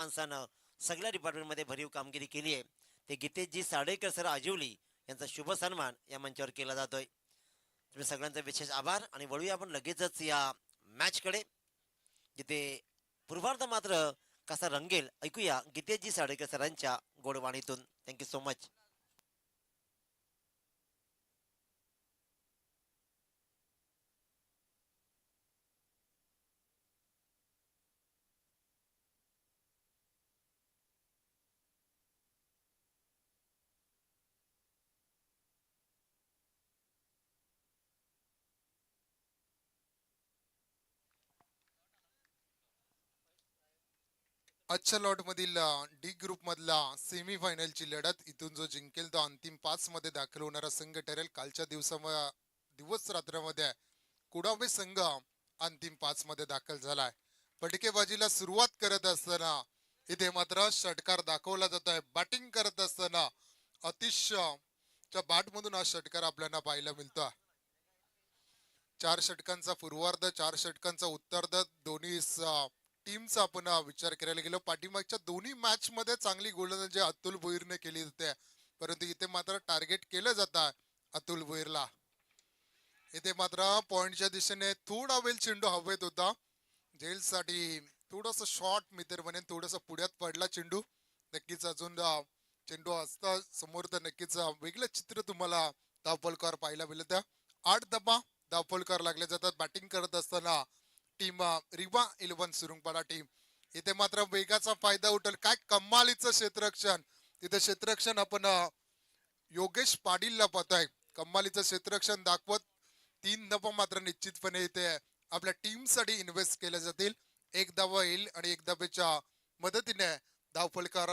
माणसानं सगळ्या डिपार्टमेंटमध्ये भरीव कामगिरी केली आहे. ते गीतेशजी साडेकर सर आजिवली यांचा शुभ सन्मान या मंचावर केला जातोय. तुम्ही सगळ्यांचा विशेष आभार आणि वळूया आपण लगेचच या मॅचकडे, जिथे पूर्वार्ध मात्र कसा रंगेल ऐकूया गीतेशजी साडेकर सरांच्या गोडवाणीतून. Thank you so much. आजच्या लॉट मधील डी ग्रुप मधला सेमी फायनलची लढत इथून जो जिंकेल तो अंतिम 5 मध्ये दाखल होणारा संघ ठरेल. कालच्या दिवस रात्रामध्ये कुडावे संघ अंतिम 5 मध्ये दाखल झालाय. फटकेबाजीला सुरुवात करत असताना इथे मात्र षटकार दाखवला जात आहे. बॅटिंग करत असताना अतिश च्या बॅट मधून हा षटकार आपल्याला पाहायला मिळतो. 4 षटकांचा पूर्वार्ध, 4 षटकांचा उत्तरार्ध, दोन्ही टीमचा आपण विचार करायला गेलो पाठीमागच्या दोन्ही मॅच मध्ये चांगली गोलंदाजी अतुल भोईरने केली होते, परंतु इथे मात्र टार्गेट केलं जात अतुल भोईरला. इथे मात्र पॉइंटच्या दिशेने थोडा वेळ चेंडू हवेत होता. जेलसाठी थोडस शॉर्ट मित्र म्हणेन, थोडस पुढ्यात पडला चेंडू. नक्कीच अजून चेंडू असता समोर तर नक्कीच वेगळं चित्र तुम्हाला धावफलकावर पाहायला मिळतं. 8 धावफलकार लागले जातात बॅटिंग करत असताना टीम रिवा 11 सुरुंगपाडा टीम. इथे मात्र वेगाचा फायदा उठेल. काय कमालीचं क्षेत्ररक्षण, तिथे क्षेत्ररक्षण आपण योगेश पाटीलला पाहतोय. कमालीचं क्षेत्ररक्षण दाखवत 3 मात्र निश्चितपणे इथे आपल्या टीम साठी इन्व्हेस्ट केले जातील. एक धावा येईल आणि एक धावेच्या मदतीने धावफलकार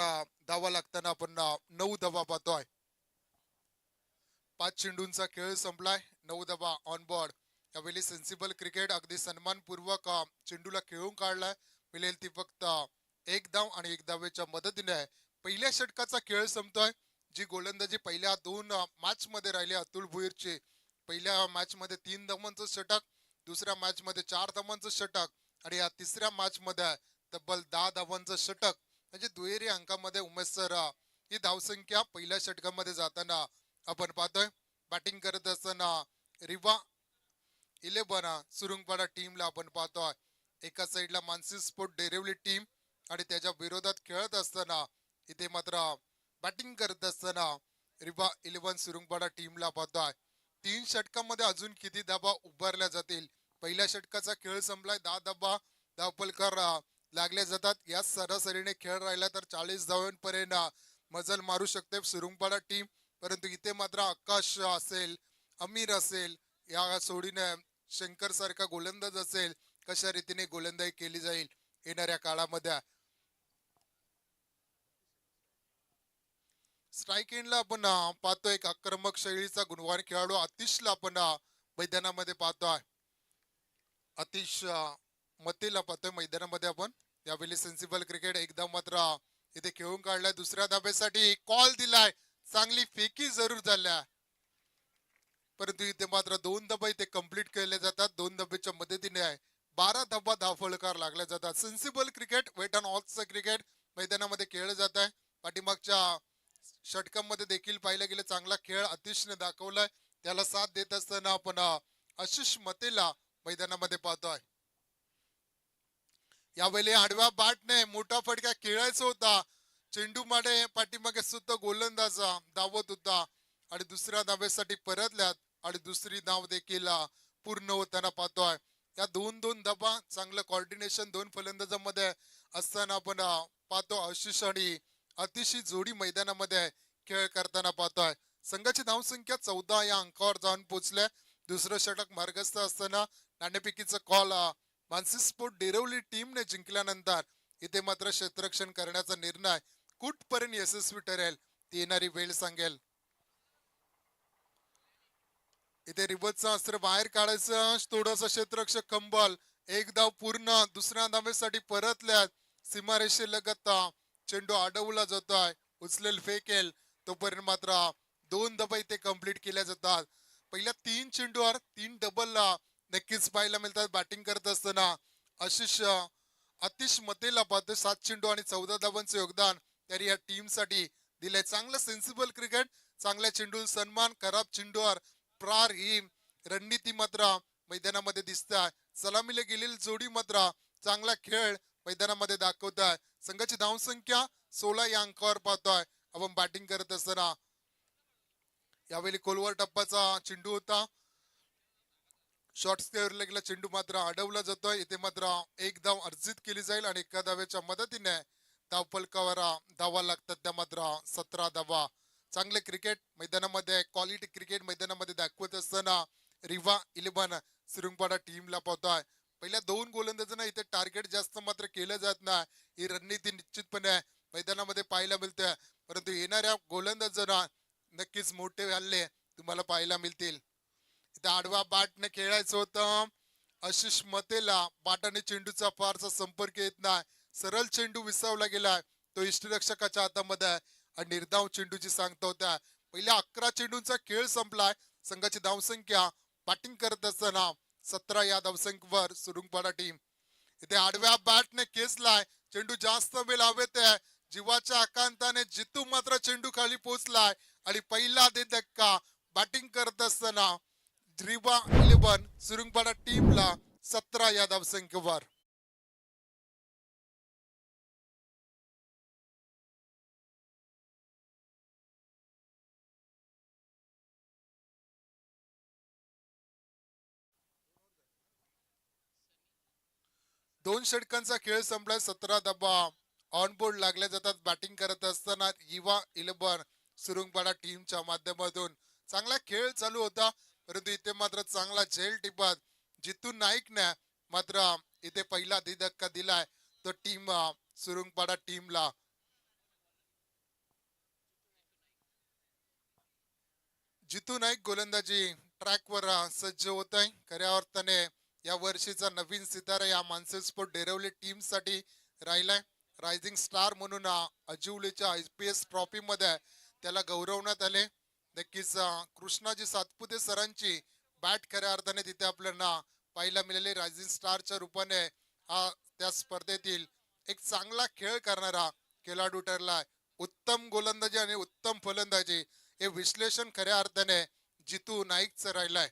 धावा लागताना आपण 9 पाहतोय. 5 चेंडूंचा खेळ संपलाय. 9 ऑन बोर्ड. यावेळी सेन्सिबल क्रिकेट अगदी सन्मानपूर्वक चेंडूला खेळून काढलाय. मिळेल ती फक्त एक धाव आणि एक धावेच्या मदतीने पहिल्या षटकाचा खेळ संपतोय. जी गोलंदाजी पहिल्या 2 मॅच मध्ये राहिली अतुल भुईरची, पहिल्या मॅच मध्ये 3 धावांचं षटक, दुसऱ्या मॅच मध्ये 4 धावांचं षटक आणि या तिसऱ्या मॅच मध्ये तब्बल 10 धावांचं षटक. म्हणजे दुहेरी अंकामध्ये उमेश सर ही धावसंख्या पहिल्या षटकामध्ये जाताना आपण पाहतोय. बॅटिंग करत असताना रिवा 11 सुरुंगपाडा टीमला आपण पाहतोय. एका साईडला मानसी स्पोर्ट डेरिवली टीम आणि त्याच्या विरोधात खेळत असताना इथे मात्र बॅटिंग करत असताना रिवा 11 सुरुंगपाडा टीमला पाहतोय. 3 षटकामध्ये अजून किती धाबा उभारल्या जातील. पहिल्या षटकाचा खेळ संपलाय. 10 धावफलकार लागले जातात. या सरासरीने खेळ राहिला तर 40 धावांपर्यंत मजल मारू शकते सुरुंगपाडा टीम. परंतु इथे मात्र आकाश असेल, अमीर असेल, या सोडीने शंकर सारखा गोलंदाज असेल, कशा रीतीने गोलंदाजी केली जाईल येणाऱ्या काळामध्ये. स्ट्राईक एंडला आपण पाहतोय एक आक्रमक शैलीचा गुणवान खेळाडू आतिशला आपण मैदानामध्ये पाहतोय. आतिश मतेला पाहतोय मैदानामध्ये आपण. यावेळी सेन्सिबल क्रिकेट एकदा मात्र इथे खेळून काढलाय. दुसऱ्या धाब्यासाठी कॉल दिलाय. चांगली फेकी जरूर झाल्या, परंतु इथे मात्र 2 धाबा इथे कंप्लीट केले जातात. 2 धाब्याच्या मदतीने 12 धावफलकार लागले जातात. सेन्सिबल क्रिकेट, वेट अँड ऑल्सचं क्रिकेट मैदानामध्ये खेळलं जात आहे. पाठीमागच्या षटकांमध्ये देखील पाहिलं गेलं चांगला खेळ आतिशने दाखवलाय. त्याला साथ देत असताना आपण आशिष मतेला मैदानामध्ये पाहतोय. यावेळी आडव्या बॅटने मोठा फटका खेळायचा होता. चेंडू माडे पाठीमागे सुद्धा गोलंदाज धावत होता आणि दुसऱ्या धावेसाठी परतल्यात आणि दुसरी धाव देखील पूर्ण होताना पाहतोय. या 2-2 धाबा चांगलं कॉर्डिनेशन 2 फलंदाजांमध्ये असताना आपण पाहतो. आशिष आणि अतिशय जोडी मैदानामध्ये खेळ करताना पाहतोय. संघाची धावसंख्या 14 या अंकावर जाऊन पोहोचल्या. दुसरं षटक मार्गस्थ असताना नाणेफेकीचा कॉल मानसी स्पोर्ट डेरवली टीमने जिंकल्यानंतर इथे मात्र क्षेत्ररक्षण करण्याचा निर्णय कुठपर्यंत यशस्वी ठरेल ती येणारी वेळ सांगेल. इथे रिवर्सचं अस्त्र बाहेर काढायचं. थोडस क्षेत्ररक्षक कंबल. एक धाव पूर्ण. दुसऱ्या धावेसाठी परतल्यात. सीमारेषे लगत चेंडू अडवला जातोय. उचलेल फेकेल तोपर्यंत मात्र 2 धाबा इथे कंप्लीट केल्या जातात. पहिल्या 3 चेंडूवर 3 डबल नक्कीच पाहायला मिळतात. बॅटिंग करत असताना आशिष आतिश मतेला पाहतो 7 चेंडू आणि 14 धावांचं योगदान तरी या टीम साठी दिलंय. चांगलं सेन्सिबल क्रिकेट, चांगल्या चेंडू सन्मान, खराब चेंडूवर प्रार ही रणनीती मात्र मैदानामध्ये दिसत आहे. सलामीला गेलेली जोडी मात्र चांगला खेळ मैदानामध्ये दाखवत आहे. संघाची धावसंख्या 16 या अंकावर पाहतोय आपण बॅटिंग करत असताना. यावेळी कोलवर टप्पाचा चेंडू होता, शॉर्ट स्क्वेअरला गेला चेंडू मात्र अडवला जातोय. इथे मात्र एक धाव अर्जित केली जाईल आणि एका धावेच्या मदतीने धावफलकावर धावा लागतात, त्या मात्र 17 धावा. चांगले क्रिकेट मैदानामध्ये, क्वालिटी क्रिकेट मैदानामध्ये दाखवत असताना रिवा 11 सिरुंगपाडा टीमला पाहतोय. पहिल्या 2 गोलंदाजांना इथे टार्गेट जास्त मात्र केलं जात नाही. ही रणनीती निश्चितपणे मैदानामध्ये पाहायला मिळते, परंतु येणाऱ्या गोलंदाजांना नक्कीच मोठे हल्ले तुम्हाला पाहायला मिळतील. इथे आडवा बॅटने खेळायचं होतं. आशिष मतेला बाटाने चेंडूचा फारसा संपर्क येत नाही. सरळ चेंडू विसावला गेलाय, तो इष्टरक्षकाच्या हातामध्ये आणि निर्धाव चेंडूची सांगता होत्या. पहिल्या 11 चेंडूंचा खेळ संपलाय. संघाची धावसंख्या बॅटिंग करत असताना 17 या धावसंख्येवर सुरुंगपाडा टीम. इथे आडव्या बॅटने खेचलाय, चेंडू जास्त वेळ हवेत आहे. जीवाच्या आकांताने जितू मात्र चेंडू खाली पोहोचलाय आणि पहिला धक्का बॅटिंग करत असताना रिवा 11 सुरुंगपाडा टीमला 17 या धावसंख्येवर. दोन षटकांचा खेळ संपलाय. 17 धावा ऑन बोर्ड लागल्या जातात बॅटिंग करत असताना युवा 11 सुरुंगपाडा टीमच्या माध्यमातून. चांगला खेळ चालू होता, परंतु इथे मात्र चांगला झेल टिपत जितू नाईकने मात्र इथे पहिला धक्का दिलाय तो टीम सुरुंगपाडा टीमला. जितू नाईक गोलंदाजी ट्रॅकवर सज्ज होत आहे. खऱ्या अर्थाने या वर्षीचा नवीन सितारा या मानसे स्पोर्ट डेरवली टीम साठी राहिलाय. रायझिंग स्टार म्हणून अजिवलीच्या IPS ट्रॉफी मध्ये त्याला गौरवण्यात आले. नक्कीच कृष्णाजी सातपुते सरांची बॅट खऱ्या अर्थाने तिथे आपल्याला पाहायला मिळाले. रायझिंग स्टारच्या रूपाने हा त्या स्पर्धेतील एक चांगला खेळ करणारा खेळाडू ठरलाय. उत्तम गोलंदाजी आणि उत्तम फलंदाजी हे विश्लेषण खऱ्या अर्थाने जितू नाईकचं राहिलाय.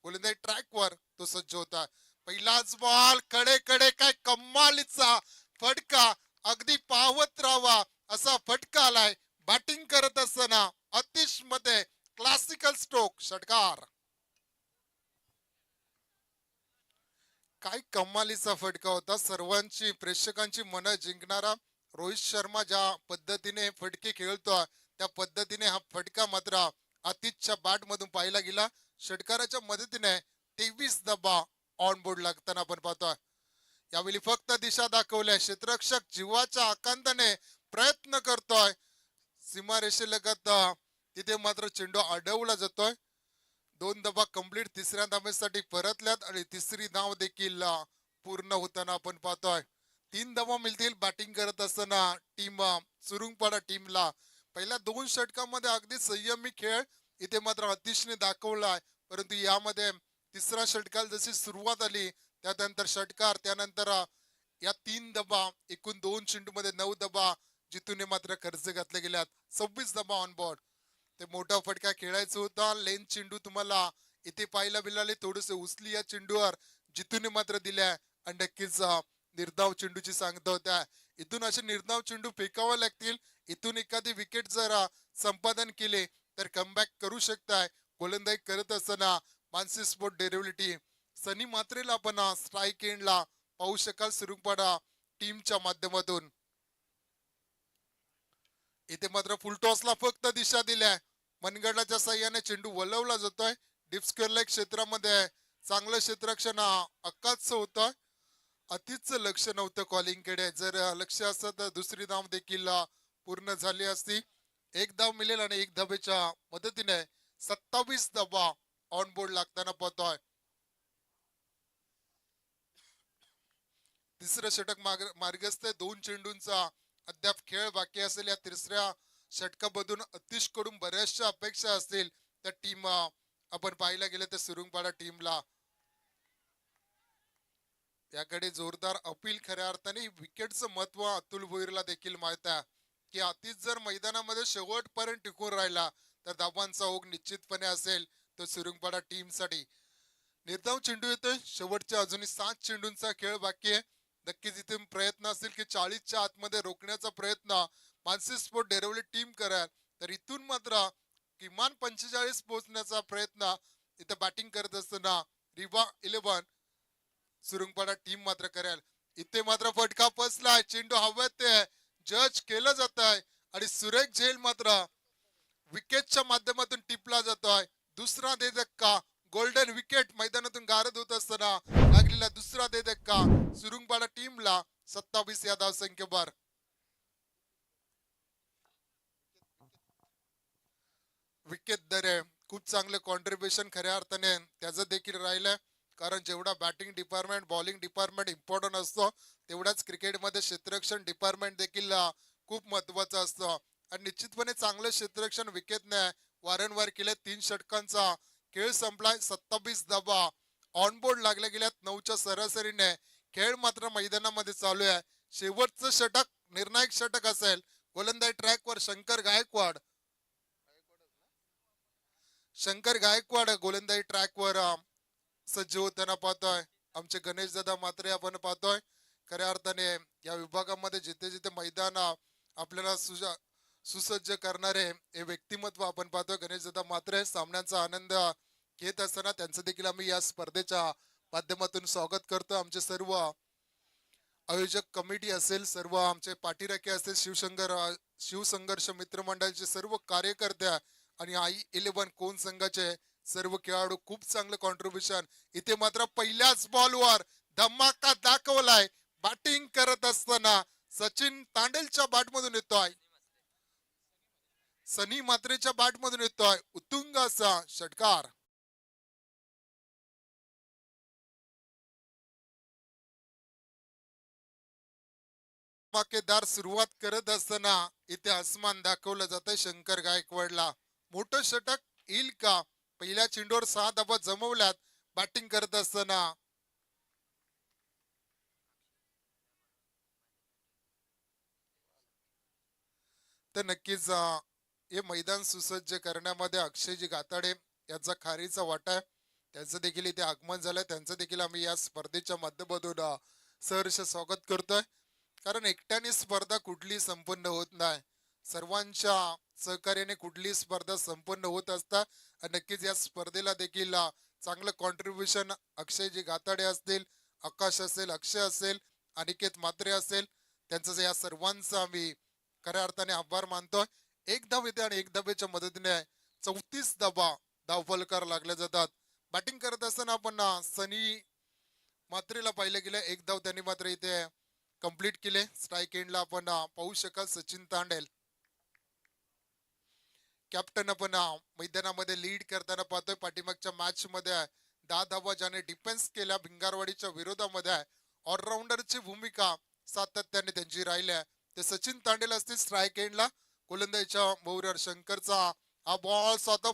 गोलंदाजी ट्रॅकवर तो सज्ज होता. पहिलाच बॉल कडे कडे, काय कमालीचा फटका, अगदी पाहत राहावा असा फटका आलाय. बॅटिंग करत असताना आतिश मध्ये क्लासिकल स्ट्रोक षटकार. काय कमालीचा फटका होता, सर्वांची प्रेक्षकांची मन जिंकणारा. रोहित शर्मा ज्या पद्धतीने फटके खेळतो त्या पद्धतीने हा फटका मात्र आतिशच्या बॅट मधून पाहायला गेला. षटकाराच्या मदतीने 23 धावा ऑन बोर्ड लागताना आपण पाहतोय. यावेळी फक्त दिशा दाखवल्या, क्षेत्ररक्षक जीवाच्या आकांताने प्रयत्न करतोय. सीमारेषेलगत तिथे मात्र चेंडू अडवला जातोय. 2 धावा कंप्लीट तिसऱ्या धावेसाठी परतल्यात आणि तिसरी धाव देखील पूर्ण होताना आपण पाहतोय. 3 धावा मिळतील बॅटिंग करत असताना टीम सुरुंगपाडा टीमला. पहिल्या 2 षटकामध्ये अगदी संयमी खेळ इथे मात्र आतिशने दाखवलाय, परंतु यामध्ये तिसरा षटकाला जशी सुरुवात आली त्यानंतर षटकार, त्यानंतर या 3 धावा, एकूण 2 चेंडू मध्ये 9 धावा जितूने मात्र खर्च घातले गेल्यात. 26 धावा ऑन बोर्ड. ते मोठा फटका खेळायचा होता. लेन चेंडू तुम्हाला इथे पाहायला मिळाले, थोडेसे उचली या चेंडूवर जितूने मात्र दिल्या आणि नक्कीच निर्धाव चेंडूची सांगता होत्या. इथून असे निर्धाव चेंडू फेकावे लागतील. इथून एखादी विकेट जर संपादन केले तर कमबॅक करू शकताय. गोलंदाजी करत असताना मानसी स्पोर्ट डेरिव्हेटिव्ह सनी मात्रेला आपण स्ट्राईक एंडला पाहू शकाल सुरुंगपाडा टीमच्या माध्यमातून. इथे मात्र फुलटॉसला फक्त दिशा दिल्या. मनगडाच्या साह्याने चेंडू वळवला जातोय. डीप स्क्वेअर लेग क्षेत्रामध्ये चांगलं क्षेत्ररक्षण अक्काचं होतं. अतिच लक्ष नव्हतं कॉलिंग कडे. जर लक्ष असतं तर दुसरी धाव देखील पूर्ण झाली असती. 1 धाव मिळेल आणि 1 धावेच्या मदतीने 27 धावा ऑन बोर्ड लागताना पाहतोय. तिसरं षटक मार्गस्थ. 2 चेंडूंचा अद्याप खेळ बाकी असेल. या तिसऱ्या षटकामधून आतिश कडून बऱ्याचशा अपेक्षा असतील त्या टीम आपण पाहायला गेले तर सुरुंगपाडा टीमला. याकडे जोरदार अपील. खऱ्या अर्थाने विकेटचं महत्व अतुल भोईरला देखील माहित आहे की अतिच जर मैदानामध्ये शेवटपर्यंत टिकून राहिला तर धावांचा ओघ निश्चितपणे असेल तो सुरुंगपाडा टीम साठी. निर्धाव चेंडू येतोय. शेवटच्या अजूनही 7 चेंडूंचा खेळ बाकी आहे. नक्कीच इथे प्रयत्न असेल की 40च्या आतमध्ये रोखण्याचा प्रयत्न मानसी स्पोर्ट डेरवली टीम करेल. तर इथून मात्र किमान 45 पोहोचण्याचा प्रयत्न इथं बॅटिंग करत असताना रिवा 11 सुरुंगपाडा टीम मात्र करेल. इथे मात्र फटका बसलाय. चेंडू हवेत ते जज केलं जात आहे आणि सुरेख झेल मात्र विकेटच्या माध्यमातून टिपला जातोय. दुसरा दे धक्का. गोल्डन विकेट मैदानातून गारद होत असताना लागलेला दुसरा दे धक्का सुरुंगपाडा टीमला 27 या धावसंख्येवर. विकेट दरे खूप चांगलं कॉन्ट्रीब्युशन खऱ्या अर्थाने त्याचं देखील राहिलंय. कारण जेवढा batting department bowling department important असतो तेवढाच क्रिकेटमध्ये क्षेत्ररक्षण डिपार्टमेंट देखील खूप महत्वाचं असतं. आणि निश्चितपणे चांगलं क्षेत्ररक्षण विकेटने वारंवार केले. 3 षटकांचा खेळ संपलाय. 27 धावा ऑनबोर्ड लागल्या गेल्यात 9च्या सरासरीने. खेळ मात्र मैदानामध्ये चालू आहे. शेवटचं षटक निर्णायक षटक असेल. गोलंदाज ट्रॅकवर शंकर गायकवाड गोलंदाजी ट्रॅकवर सज्ज होताना पाहतोय. आमचे गणेश दादा मात्रे आपण पाहतोय. खऱ्या अर्थाने या विभागामध्ये जिथे जिथे मैदान आपल्याला सुसज्ज करणारे हे व्यक्तिमत्व आपण पाहतोय. गणेश दादा मात्रे सामन्यांचा आनंद घेत असताना त्यांचं देखील आम्ही या स्पर्धेच्या माध्यमातून स्वागत करतो. आमचे सर्व आयोजक कमिटी असेल, सर्व आमचे पाठीराखे असतील, शिवसंघर्ष मित्रमंडळाचे सर्व कार्यकर्ते आणि i11 कोण संघाचे सर्व खेळाडू खूप चांगलं कॉन्ट्रीब्युशन. इथे मात्र पहिल्याच बॉलवर धमाका दाखवलाय. बॅटिंग करत असताना सचिन तांडेलच्या बॅटमधून येतोय, सनी मात्रेच्या बॅटमधून येतोय उत्तुंग असा षटकार. धमाकेदार सुरुवात करत असताना इथे आसमान दाखवलं जातंय शंकर गायकवाडला. मोठं षटक येईल का? पहिल्या चेंडूवर 6 धावा जमवल्यात बॅटिंग करत असताना. तर नक्कीच हे मैदान सुसज्ज करण्यामध्ये अक्षयजी गाताडे यांचा खारीचा वाटा आहे. त्यांचं देखील इथे आगमन झालंय. त्यांचं देखील आम्ही या स्पर्धेच्या माध्यमातून सहर्ष स्वागत करतोय. कारण एकट्याने स्पर्धा कुठली संपन्न होत नाही. सर्वांच्या सहकार्याने कुठली स्पर्धा संपन्न होत असतात. आणि नक्कीच या स्पर्धेला देखील चांगलं कॉन्ट्रीब्युशन अक्षयजी गाताडे असतील, आकाश असेल, अक्षय असेल, अनिकेत मात्रे असेल, त्यांचं या सर्वांचं आम्ही खऱ्या अर्थाने आभार मानतोय. एक धाव येते आणि एक धावेच्या मदतीने 34 धावा धावफलकार लागल्या जातात. बॅटिंग करत असताना आपण सनी मात्रेला पाहिलं गेलं. एक धाव त्यांनी मात्र इथे कंप्लीट केले. स्ट्राईक एंडला आपण पाहू शकाल सचिन तांडेल कॅप्टन आपण मैदानामध्ये लीड करताना पाहतोय. पाठीमागच्या मॅच मध्ये 10 धावा ज्याने डिफेन्स केल्या भिंगारवाडीच्या विरोधामध्ये ऑलराऊंडरची भूमिका सातत्याने त्यांची राहिली आहे. ते सचिन तांडेल असतील स्ट्राईक एंडला. गोलंदाजीच्या मोहर शंकरचा हा बॉल स्वतः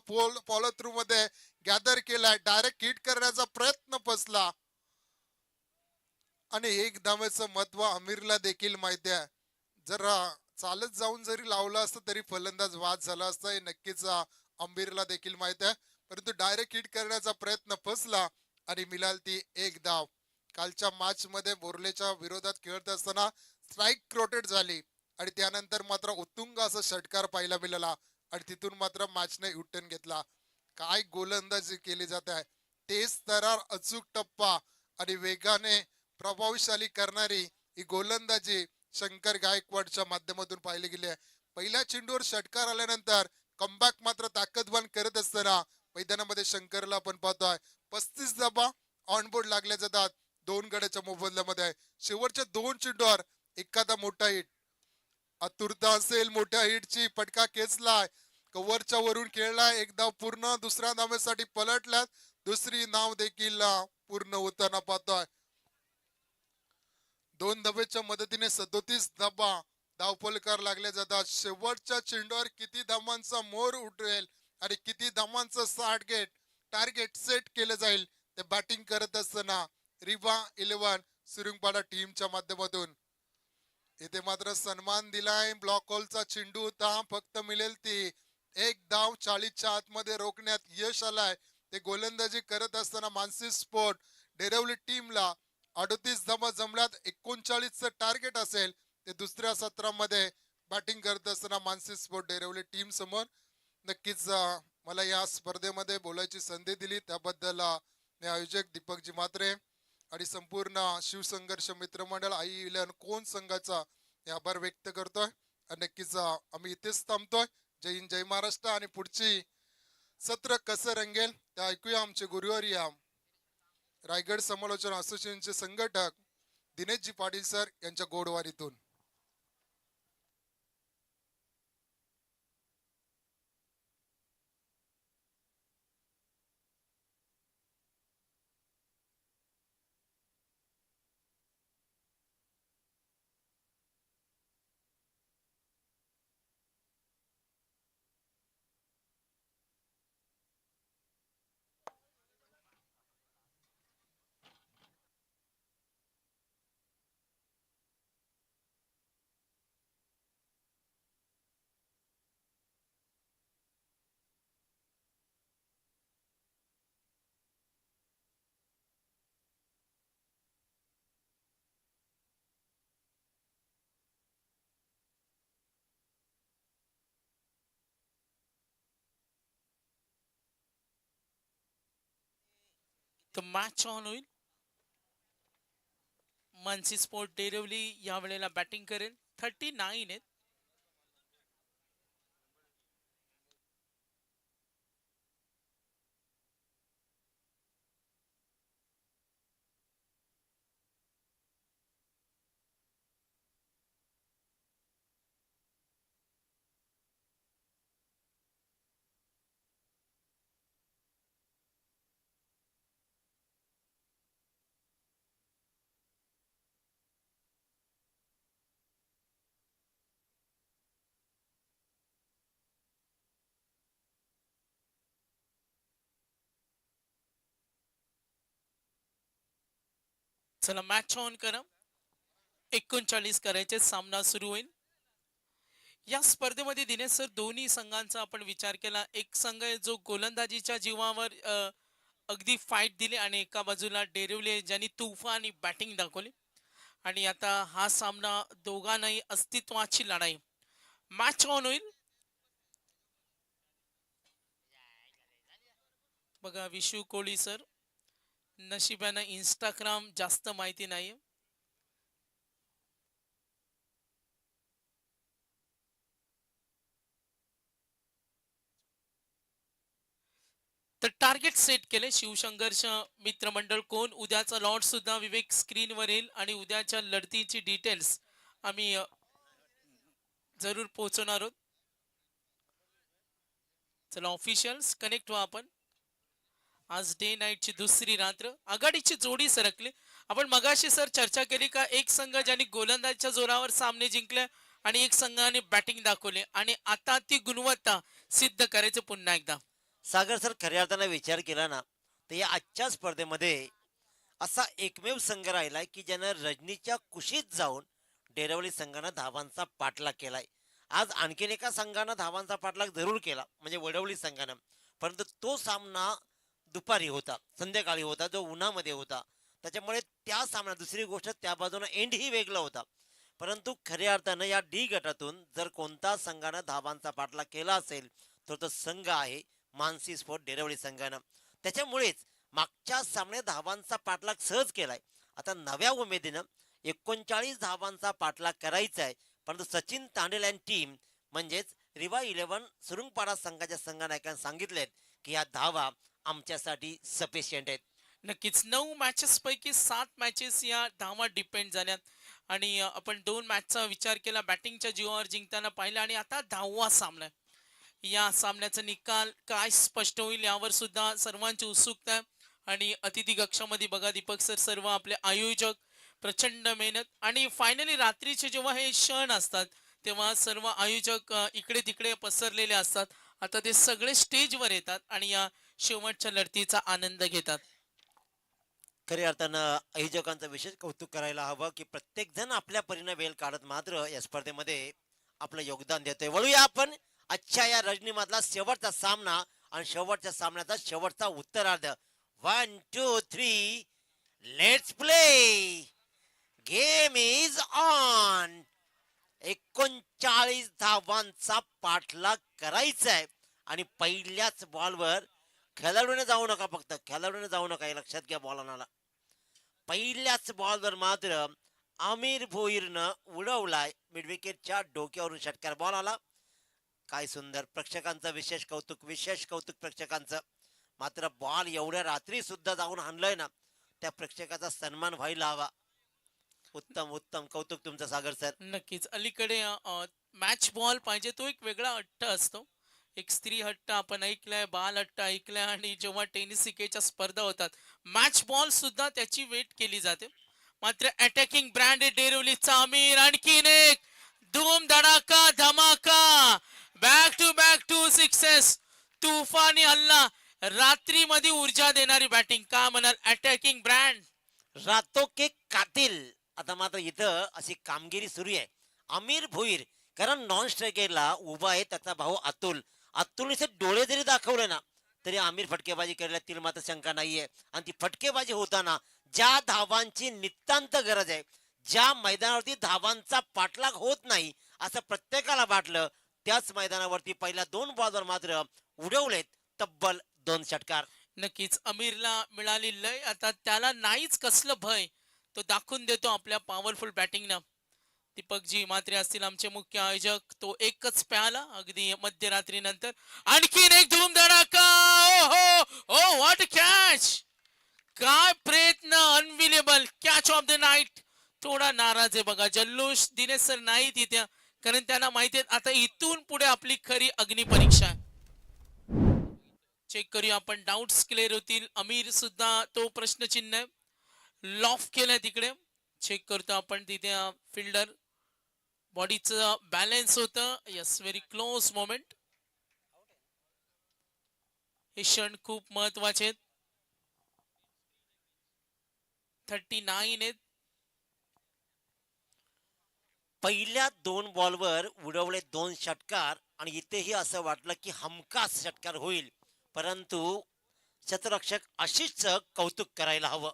फॉलो थ्रू मध्ये गॅदर केलाय. डायरेक्ट हिट करण्याचा प्रयत्न फसला आणि एक धावेचं महत्व आमिरला देखील माहिती आहे. जर चालत जाऊन जरी लावलं असतं तरी फलंदाज वाद झाला असता हे नक्कीच आमिरला देखील माहिती आहे. परंतु डायरेक्ट हिट करण्याचा प्रयत्न फसला आणि मिळाली ती एक धाव. कालच्या मॅच मध्ये बोर्लेच्या विरोधात खेळत असताना स्ट्राईक रोटेट झाली आणि त्यानंतर मात्र उत्तुंग असा षटकार पाहायला मिळाला आणि तिथून मात्र मॅचने युटर्न घेतला. काय गोलंदाजी केली जात आहे. तेज तरार अचूक टप्पा आणि वेगाने प्रभावशाली करणारी ही गोलंदाजी शंकर गायकवाडच्या माध्यमातून पाहिली गेली आहे. पहिल्या चेंडूवर षटकार आल्यानंतर कमबॅक मात्र ताकदवान करत असताना मैदानामध्ये शंकरला आपण पाहतोय 35 धावा ऑनबोर्ड लागल्या जातात 2 गड्याच्या मोबदल्यामध्ये. शेवटच्या 2 चेंडूवर एखादा मोठा हिट आतुरता असेल मोठ्या हिटची. फटका खेचलाय, कव्हरच्या वरून खेळलाय. एक धाव पूर्ण. दुसऱ्या धावेसाठी पलटल्यात. दुसरी नाव देखील पूर्ण होताना पाहतोय. 2 धावेच्या मदतीने 37 धावा धावफलकार लागले जातात. शेवटच्या चेंडूवर किती धावांचा मोर उठेल आणि किती धावांचं टार्गेट सेट केलं जाईल ते बॅटिंग करत असताना रिवा 11 सुरुंगपाडा टीमच्या माध्यमातून. इथे मात्र सन्मान दिलाय. ब्लॉक हॉलचा चेंडू होता, फक्त मिळेल ती एक धाव. 40च्या आतमध्ये रोखण्यात यश आलाय. ते गोलंदाजी करत असताना मानसी स्पोर्ट डेरवली टीमला 38 धावा जमल्यात. 39चं टार्गेट असेल ते दुसऱ्या सत्रामध्ये बॅटिंग करत असताना मानसी स्पोर्ट डेरवली टीम समोर. नक्कीच मला या स्पर्धेमध्ये बोलायची संधी दिली त्याबद्दल मी आयोजक दीपकजी म्हात्रे आणि संपूर्ण शिवसंघर्ष मित्रमंडळ आई इलेव्हन कोण संघाचा मी आभार व्यक्त करतोय. आणि नक्कीच आम्ही इथेच थांबतोय. जय हिंद जय महाराष्ट्र. आणि पुढची सत्र कसं रंगेल ते ऐकूया आमचे गुरुवर्य रायगड समालोचन असोसिएशनचे संघटक दिनेशजी पाटील सर यांच्या गोडवारीतून. तर मॅच ऑन होईल. मानसी स्पोर्ट डेरवली या वेळेला बॅटिंग करेल. 39 आहेत. चला मॅच ऑन करा. 39 करायचे. सामना सुरू होईल. या स्पर्धेमध्ये दिनेश सर दोन्ही संघांचा आपण विचार केला. एक संघ आहे जो गोलंदाजीच्या जीवावर अगदी फाईट दिली आणि एका बाजूला डेरिवले ज्यांनी तुफानी बॅटिंग दाखवली. आणि आता हा सामना दोघांनाही अस्तित्वाची लढाई. मॅच ऑन होईल. बघा विशू कोळी सर, नशिबानं इंस्टाग्राम जास्त माहिती नाही. तर टार्गेट सेट केले शिवसंघर्ष मित्रमंडळ कोण. उद्याचा लॉट सुद्धा विवेक स्क्रीनवर येईल आणि उद्याच्या लढतीची डिटेल्स आम्ही जरूर पोहोचवणार आहोत. चला ऑफिशियल्स कनेक्ट व्हा आपण. आज डे नाईटची दुसरी रात्र. आघाडीची जोडी सरकली. आपण मगाशी सर चर्चा केली का एक संघ ज्यांनी गोलंदाजीच्या जोरावर सामने जिंकले आणि एक संघाने बॅटिंग दाखवले आणि आता ती गुणवत्ता सिद्ध करायचं पुन्हा एकदा. सागर सर खऱ्या अर्थानं विचार केला ना तर या आजच्या स्पर्धेमध्ये असा एकमेव संघ राहिलाय की ज्यानं रजनीच्या कुशीत जाऊन डेरवली संघानं धावांचा पाठलाग केलाय. आज आणखीन एका संघानं धावांचा पाठलाग जरूर केला म्हणजे वडवली संघानं, परंतु तो सामना दुपारी होता, संध्याकाळी होता, जो उन्हामध्ये होता. त्याच्यामुळे त्या सामना दुसरी गोष्ट त्या बाजूने एंड ही वेगळा होता. परंतु खऱ्या अर्थानं या डी गटातून जर कोणता संघानं धावांचा पाठलाग केला असेल तर तो संघ आहे मानसी स्पोर्ट डेरवली संघानं. त्याच्यामुळेच मागच्या सामन्यात धावांचा पाठलाग सहज केलाय. आता नव्या उमेदीनं 39 धावांचा पाठलाग करायचा आहे. परंतु सचिन तांडेल अँड टीम म्हणजेच रिवा 11 सुरुंगपाडा संघाच्या संघनायकांनी सांगितलेत की या धावा आमच्यासाठी सफिशियंट आहेत. नक्कीच 9 मॅचेस पैकी 7 मॅचेस या धावा डिपेंड झाल्यात आणि आपण 2 मॅचचा विचार केला बॅटिंगच्या जीवावर जिंकताना पाहिलं आणि आता 10वा सामना. या सामन्याचा निकाल काय स्पष्ट होईल यावर सुद्धा सर्वांची उत्सुकता आहे. आणि अतिथी कक्षामध्ये बघा दीपक सर, सर्व आपले आयोजक, प्रचंड मेहनत आणि फायनली रात्रीचे जेव्हा हे क्षण असतात तेव्हा सर्व आयोजक इकडे तिकडे पसरलेले असतात. आता ते सगळे स्टेजवर येतात आणि या शेवटच्या लढतीचा आनंद घेतात. खऱ्या अर्थानं आयोजकांचं विशेष कौतुक करायला हवं की प्रत्येक जण आपल्या परीने वेळ काढत मात्र या स्पर्धेमध्ये आपलं योगदान देतोय. वळूया आपण आजच्या या रजनीमधला शेवटचा सामना आणि शेवटच्या सामन्याचा शेवटचा उत्तरार्ध. 1 2 3 let's play. Game is on. 39 धावांचा पाठलाग करायचा आहे आणि पहिल्याच बॉलवर खेळाडूने जाऊ नका, फक्त खेळाडूने जाऊ नका हे लक्षात घ्या. बॉल आणायला पहिल्याच बॉलवर मात्र आमिर भोईरनं उडवलाय मिडविकेटच्या डोक्यावरून षटकार. बॉल आला. काय सुंदर. प्रेक्षकांचं विशेष कौतुक, विशेष कौतुक प्रेक्षकांचं. मात्र बॉल एवढ्या रात्री सुद्धा जाऊन हाणलंय ना, त्या प्रेक्षकाचा सन्मान व्हायला हवा. उत्तम उत्तम कौतुक तुमचं सागर सर. नक्कीच. अलीकडे मॅच बॉल पाहिजे तो एक वेगळा हट्ट असतो. एक स्त्री हट्ट आपण ऐकलाय, बाल हट्ट ऐकलाय, आणि जेव्हा टेनिस सिकेच्या स्पर्धा होतात मॅच बॉल सुद्धा त्याची वेट केली जाते. मात्र अटॅकिंग ब्रँड डेरिव्हलीचा आमिर आणखीन एक धूम धडाका धमाका, बॅक टू सिक्सेस, तुफानी हल्ला, रात्रीमध्ये ऊर्जा देणारी बॅटिंग, का म्हणाल अटॅकिंग ब्रँड. रातो के कातिल. आता मात्र इथं अशी कामगिरी सुरू आहे. आमिर भोईर कारण नॉन स्ट्रायकरला उभा आहे त्याचा भाऊ अतुल. अतुलने डोळे जरी दाखवले ना तरी आमिर फटकेबाजी करायला तील मात्र शंका नाहीये. आणि ती फटकेबाजी होताना ज्या धावांची नितांत गरज आहे, ज्या मैदानावरती धावांचा पाठलाग होत नाही असं प्रत्येकाला वाटलं, त्याच मैदानावरती पहिल्या 2 बॉलवर मात्र उडवलेत तब्बल 2 षटकार. नक्कीच अमीरला मिळाली लय. आता त्याला नाहीच कसलं भय, तो दाखवून देतो आपल्या पॉवरफुल बॅटिंगनं. दीपकजी मात्रे असतील आमचे मुख्य आयोजक. तो एकच प्याला अगदी मध्यरात्री नंतर. आणखीन एक धूम धडाका. ओ व्हॉट कॅच, काय प्रयत्न, unbelievable catch of the night. थोडा नाराज आहे बघा जल्लोष. दिनेश सर नाही तिथे, कारण त्यांना माहिती आहे आता इथून पुढे आपली खरी अग्निपरीक्षा आहे. चेक करूया आपण, डाऊट्स क्लिअर होतील. अमीर सुद्धा तो प्रश्नचिन्ह लॉफ केलाय तिकडे. चेक करतो आपण तिथे फिल्डर बॉडीचं बॅलन्स होतं. Yes, very close moment. हे क्षण खूप महत्वाचे आहेत. 39 आहेत. पहिल्या 2 बॉलवर उडवले 2 षटकार आणि इथेही असं वाटलं की हमखास षटकार होईल, परंतु शतरक्षक आशिषचं कौतुक करायला हवं.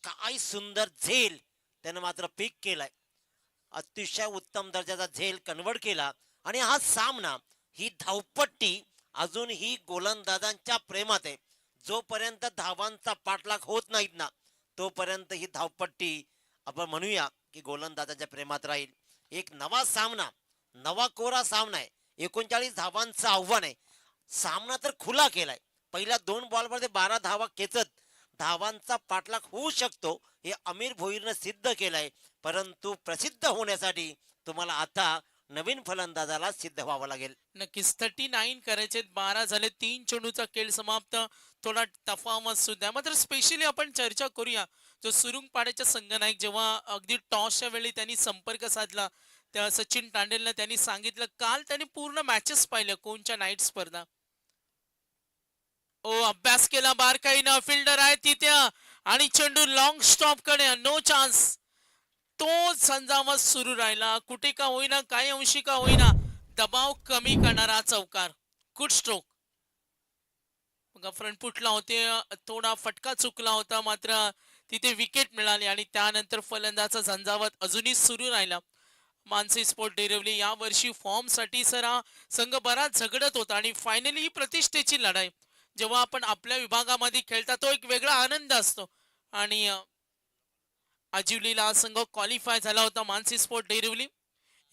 काय सुंदर झेल त्यानं मात्र पीक केलाय. अतिशय उत्तम दर्जाचा झेल कन्वर्ट केला. आणि हा सामना, ही धावपट्टी अजूनही गोलंदाजांच्या प्रेमात आहे. जोपर्यंत धावांचा पाठलाग होत नाहीत ना तोपर्यंत ही धावपट्टी आपण म्हणूया की गोलंदाजांच्या प्रेमात राहील. एक नवा सामना, नवा कोरा सामना आहे. 39 धावांचं आव्हान आहे. सामना तर खुला केलाय. पहिल्या 2 बॉलमध्ये 12 धावा खेचत धावांचा पाठलाग होऊ शकतो हे आमिर भोईरनं सिद्ध केलंय. परंतु प्रसिद्ध होण्यासाठी तुम्हाला आता नवीन फलंदाजाला सिद्ध व्हावं लागेल. नक्कीच 39 करायचे, 12 झाले. 3 चेंडूचा खेळ समाप्त. थोडा तफावत सुद्धा. मात्र स्पेशली आपण चर्चा करूया जो सुरुंगपाड्याच्या संघनायक, जेव्हा अगदी टॉसच्या वेळी त्यांनी संपर्क साधला त्या सचिन तांडेलनं, त्यांनी सांगितलं काल त्यांनी पूर्ण मॅचेस पाहिल्या कोणच्या नाईट स्पर्धा. ओ अभ्यास केला बारकाईनं. फिल्डर आहे तिथे आणि चेंडू लॉंग स्टॉप कडे, नो चान्स. तो संजामत सुरू राहिला. कुठे का होईना, काही अंशी का होईना, दबाव कमी करणारा चौकार. Good stroke. फ्रंट फुटला होते, थोडा फटका चुकला होता, मात्र तिथे विकेट मिळाली. आणि त्यानंतर फलंदाचा झंझावत अजूनही सुरू राहिला. मानसी स्पोर्ट डेरिव्हली या वर्षी फॉर्म साठी सर हा संघ बराच झगडत होता आणि फायनली ही प्रतिष्ठेची लढाई जेव्हा आपण आपल्या विभागामध्ये खेळता तो एक वेगळा आनंद असतो. आणि आजिवलीला हा संघ क्वालिफाय झाला होता. मानसी स्पोर्ट डेरिव्हली.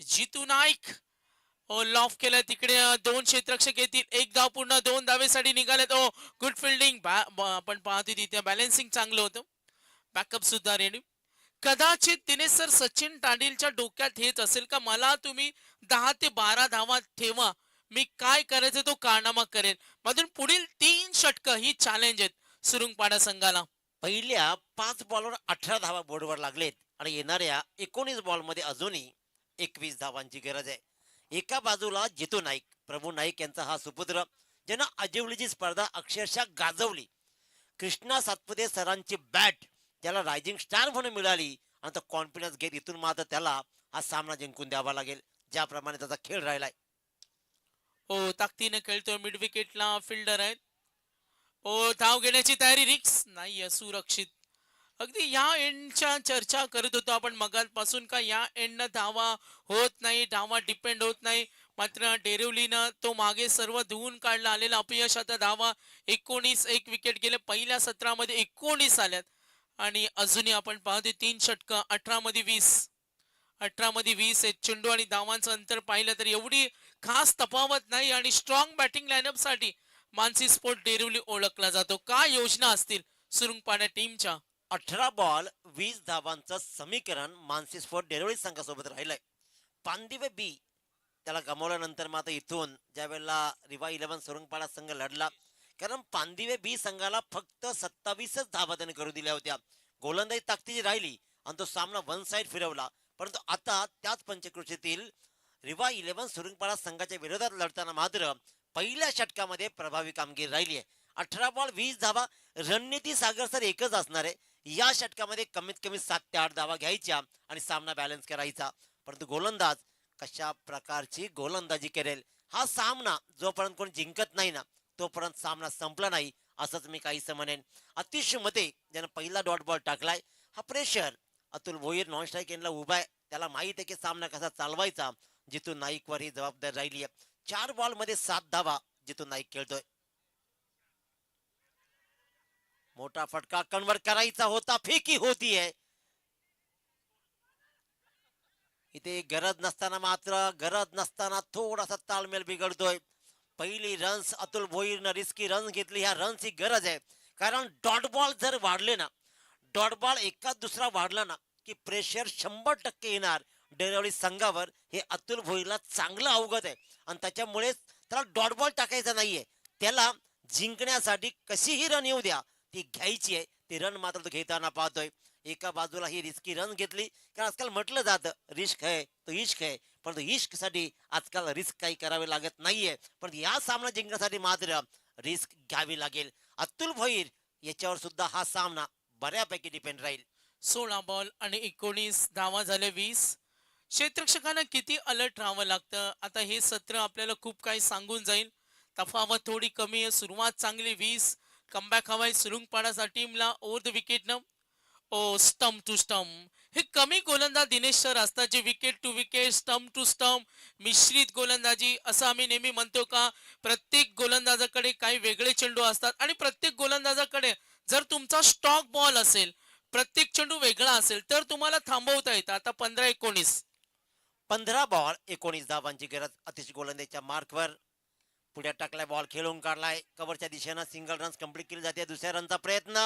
जितू नाईक लॉफ केलं तिकडे. 2 क्षेत्ररक्षक येतील. 1 धाव पूर्ण, 2 धावेसाठी निघाले. तो गुड फिल्डिंग. आपण पाहतो तिथे बॅलन्सिंग चांगलं होतं. बॅकअप सुद्धा रेडी. कदाचित दिनेश सर सचिन तांडेलच्या डोक्यात हेच असेल का मला तुम्ही 10 ते 12 धावा ठेवा, मी काय करायचं तो कारनामा करेल. मधून पुढील 3 षटकं ही चॅलेंज आहेत सुरुंगपाडा संघाला. पहिल्या 5 बॉलवर 18 धावा बोर्डवर लागलेत आणि येणाऱ्या 19 बॉलमध्ये अजूनही 21 धावांची गरज आहे. एका बाजूला जितू नाईक, प्रभू नाईक यांचा हा सुपुत्र ज्यानं आजिवलीची स्पर्धा अक्षरशः गाजवली. कृष्णा सातपुते सरांची बॅट त्याला रायझिंग स्टार म्हणून मिळाली आणि तो कॉन्फिडन्स घेत इथून मात्र त्याला हा सामना जिंकून द्यावा लागेल, ज्याप्रमाणे त्याचा खेळ राहिलाय. हो, ताकदीने खेळतोय, मिड विकेटला फिल्डर आहेत. ओ, धाव घेण्याची तयारी, रिक्स नाहीये, सुरक्षित. अगदी या एंडच्या चर्चा करत होतो आपण मगापासून का या एंडनं धावा होत नाही, धावा डिपेंड होत नाही. मात्र डेरिवलीनं तो मागे सर्व धुवून काढला, आलेला अपयश. आता धावा 19, एक विकेट गेले पहिल्या सत्रामध्ये, 19 आल्यात. आणि अजूनही आपण पाहतोय 3 षटकं, 18 मध्ये 20, 18 मध्ये 20 आहेत. चेंडू आणि धावांचं अंतर पाहिलं तर एवढी खास तफावत नाही. आणि स्ट्रॉंग बॅटिंग लाईनअप साठी मानसी स्पोर्ट डेरिवली ओळखला जातो. काय योजना असतील सुरुंगपाड्या टीमच्या? 18 बॉल 20 धावांचं समीकरण मानसी स्पोर्ट डेरिवली संघासोबत राहिलंय. पांदिवे बी त्याला गमावल्यानंतर मात्र इथून ज्या वेळेला रिवा 11 सुरुंगपाडा संघ लढला, कारण पांदिवे बी संघाला फक्त 27च धावा त्याने करू दिल्या होत्या. गोलंदाजी ताकदीची राहिली आणि तो सामना वन साइड फिरवला. परंतु आता त्याच पंचकृषीतील रिवा 11 सुरुंगपाडा संघाच्या विरोधात लढताना मात्र पहिल्या षटकामध्ये प्रभावी कामगिरी राहिली आहे. 18 बॉल 20 धावा. रणनीती सागर सर एकच असणार आहे, या षटकामध्ये कमीत कमी 7 ते 8 धावा घ्यायच्या आणि सामना बॅलन्स करायचा. परंतु गोलंदाज कशा प्रकारची गोलंदाजी करेल, हा सामना जोपर्यंत कोण जिंकत नाही ना तोपर्यंत सामना संपला नाही, असंच मी काहीसं म्हणेन. अतिशय मते ज्यानं पहिला डॉट बॉल टाकलाय, हा pressure Atul Bhoir non strike एंडला उभा आहे. त्याला माहित आहे की सामना कसा चालवायचा. जितू नाईकवर ही जबाबदारी राहिली आहे. 4 बॉल मध्ये 7 धावा जितू नाईक खेळतोय. मोठा फटका कन्वर्ट करायचा होता, फेकी होतीये. इथे गरज नसताना मात्र गरज नसताना थोडासा ताळमेळ बिघडतोय. पहिली रन्स अतुल भोईरनं रिस्की रन्स घेतली. ह्या रन्सची गरज आहे, कारण डॉट बॉल जर वाढले ना, डॉट बॉल एकाच दुसरा वाढला ना की प्रेशर 100% येणार डेरिवली संघावर. हे अतुल भोईरला चांगलं अवगत आहे आणि त्याच्यामुळेच त्याला डॉट बॉल टाकायचा नाहीये. त्याला जिंकण्यासाठी कशीही रन येऊ द्या, ती घ्यायची आहे. ती रन मात्र तो घेताना पाहतोय. एका बाजूला ही रिस्की रन घेतली, कारण आजकाल म्हटलं जातं रिस्क है तो इश्क है, परंतु इश्क साठी आजकाल रिस्क काही करावे लागत नाहीये. पण या सामना जिंकण्यासाठी मात्र रिस्क घ्यावी लागेल. अतुल भोईर याच्यावर सुद्धा हा सामना बऱ्यापैकी डिपेंड राहील. 16 बॉल आणि 19 धावा झाल्या 20. क्षेत्ररक्षकांना किती अलर्ट राहावं लागतं. आता हे सत्र आपल्याला खूप काही सांगून जाईल. तफावत थोडी कमी आहे, सुरुवात चांगली. 20 कमबॅक हवाय सुरुंगपाडाचा टीमला ओव्हर द विकेटनं. Oh, stump to stump. हे कमी गोलंदाज दिनेश सर असतात, जे wicket to wicket, stump to stump, मिश्रित गोलंदाजी असं आम्ही नेहमी म्हणतो. का प्रत्येक गोलंदाजाकडे काही वेगळे चेंडू असतात आणि प्रत्येक गोलंदाजाकडे जर तुमचा स्टॉक बॉल असेल, प्रत्येक चेंडू वेगळा असेल, तर तुम्हाला थांबवता येतं. आता 15-19. 15 बॉल 19 धावांची गरज. अतिशय गोलंदाजीच्या मार्कवर पुढे टाकलाय, बॉल खेळून काढलाय. कव्हरच्या दिशेनं सिंगल रन्स कंप्लीट केली जाते. दुसऱ्या रनचा प्रयत्न,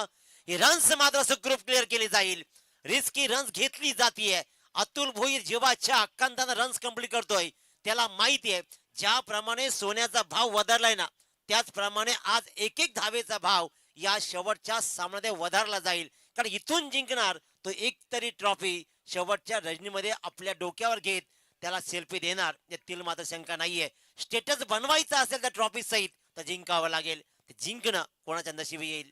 ही रन्स मात्र सुखरूप क्लिअर केली जाईल. रिस्की रन्स घेतली जातीये. अतुल भोईर जेव्हा अक्कांतानं रन्स कंप्लीट करतोय, त्याला माहिती आहे ज्याप्रमाणे सोन्याचा भाव वधारलाय ना, त्याचप्रमाणे आज एक एक धावेचा भाव या शेवटच्या सामन्यात वधारला जाईल. कारण इथून जिंकणार तो एक तरी ट्रॉफी शेवटच्या रजनीमध्ये आपल्या डोक्यावर घेत त्याला सेल्फी देणार, यातील मात्र शंका नाहीये. स्टेटस बनवायचा असेल त्या ट्रॉफी सहित तर जिंकावं लागेल. ते जिंकणं कोणाच्या नशिबी येईल.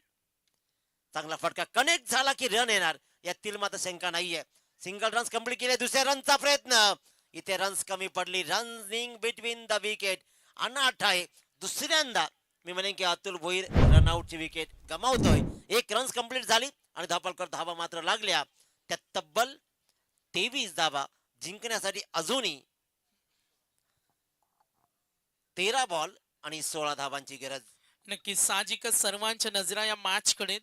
चांगला फटका कनेक्ट झाला की रन येणार, यातील मात्र शंका नाहीये. सिंगल रन्स कंप्लीट केले. दुसऱ्या रनचा प्रयत्न, इथे रन्स कमी पडली. Running between the wicket. अनाठ आहे. दुसऱ्यांदा मी म्हणेन की अतुल भोईर रनआउटची विकेट गमावतोय. एक रन्स कंप्लीट झाली आणि धापलकर धावा मात्र लागल्या. त्या तब्बल 23 धावा जिंकण्यासाठी अजूनही 13 बॉल आणि 16 धावांची गरज. नक्कीच साहजिकच सर्वांच्या नजरा या मॅच कडे.